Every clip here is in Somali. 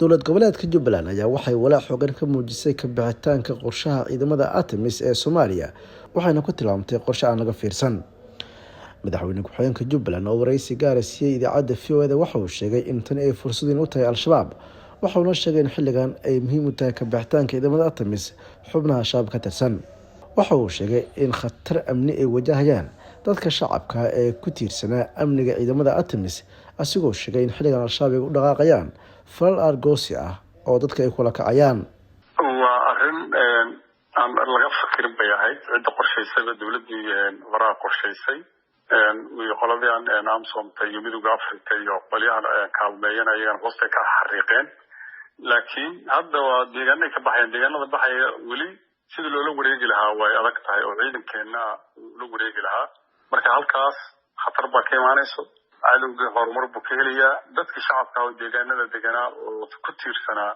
dowlad goboleedka Jubbaland ayaa waxay walaac xooggan ka muujisay ka bixitaanka qorshaha ciidamada ATMIS ee Soomaaliya waxayna ku tilmaamtay qorshe aan laga fiirsan. madaxweyne ku-xigeenka Jubbaland oo wareysi gaar ah siiyay idaacadda VOA waxa uu sheegay in tan ay fursad u tahay Al-Shabaab waxa uu sheegay in xilligan ay muhiim u tahay ka bixitaanka ciidamada ATMIS xubnaha shabaab ka tirsan. waxa uu sheegay in khatar amni ay wajahayaan dadka shacabka ee ku tiirsanaa amniga ciidamada ATMIS asigoo sheegay in xilligan Al-Shabaab ay u dhaqaaqayaan falal argoosi ah oo dadka ay kula kacayaan. waa arrin aan laga fakirin bay ahayd cidda qorshaysay dowladii waraa qorshaysay iyo qoladii AMSOMta iyo midowga Afrika iyo qolyahan kaalmeeyeen ayaan hoosta ka xariiqeen laakiin hadda waa deegaanada ka baxayaan deegaanada baxaya weli sida loola wareegi lahaa way adag tahay oo ciidankeena loo wareegi lahaa marka halkaas khatar baa ka imaanayso cadowga horumar buu ka helayaa dadka shacabka oo deegaanada deganaa oo ku tiirsanaa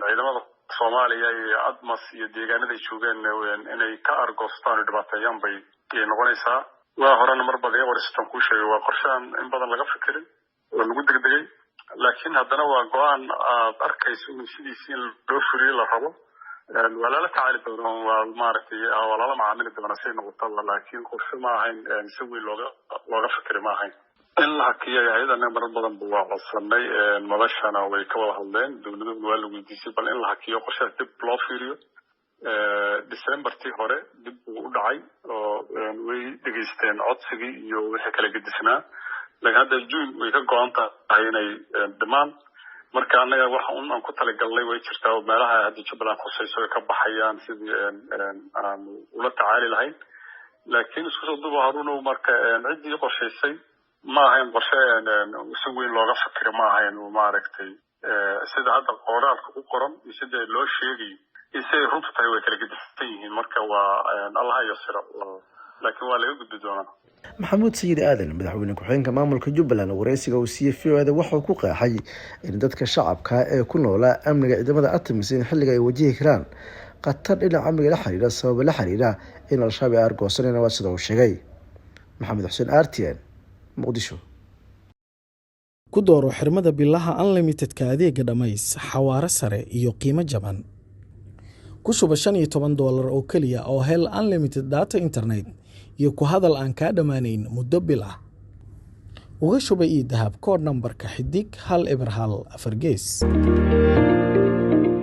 ciidamada Soomaaliya iyo ATMIS iyo deegaanada ay joogeen inay ka argoostaan dhibaateeyaan bay noqonaysaa. waa horena mar badan waristan ku sheegay waa qorshaan in badan laga fikirin oo lagu degdegay laakiin haddana waa go'aan aad arkayso in sidiisii loo furiyo la rabo wala la tacaali doono waa maaragtay wala la macaamili doono si noqoto laakiin qorshe ma ahayn si weyn looga fikir ma ahayn in la hakiyo hay'adaha mar badan buu codsanay madashana way ka wada hadleen dowladdu waa la weydiisay bal in la hakiyo qorshaha dib loo fiiriyo December-tii hore dib u dhacay oo way dhageysteen codsigii iyo wixii kala gedisnaa laakiin hadda June way ka go'an tahay inay dhamaan marka anaga waxa aan ku talagalnay way jirtaa meelaha hadda Jubbaland khusayso ka baxayaan sidii aan ula tacaali lahayn laakiin isku soo duuba Haruun marka cidii qorshaysay ma ahayn qorshe si weyn looga fikiro ma ahayn maaragtay sida hadda qoraalka ku qoran sida loo sheegay isay runtu tahay way kala gedisan yihiin marka waa Allah yasira laakiin waa laga gudbi doonaa. maxamuud sayid aadan madaxweyne ku-xigeenka maamulka Jubbaland wareysiga uu siiyay VOA waxa uu ku qeexay in dadka shacabka ee ku noolaa amniga ciidamada ATMIS in xilliga ay wajihi karaan khatar dhinaca amniga la xiriira sabab la xiriira in Al-Shabaab ay argoosanayaan waa sida uu sheegay. maxamed xuseen RTN muqdisho. ku dooro xirmada billaha unlimited-ka adeega dhamays xawaare sare iyo qiimo jaban ku shuba $15 oo kaliya oo hel unlimited data internet iyo ku hadal aan ka dhamaanayn muddo bil ah uga shuba ii dahab kood nambarka xidig 1 eber 1 4 gees.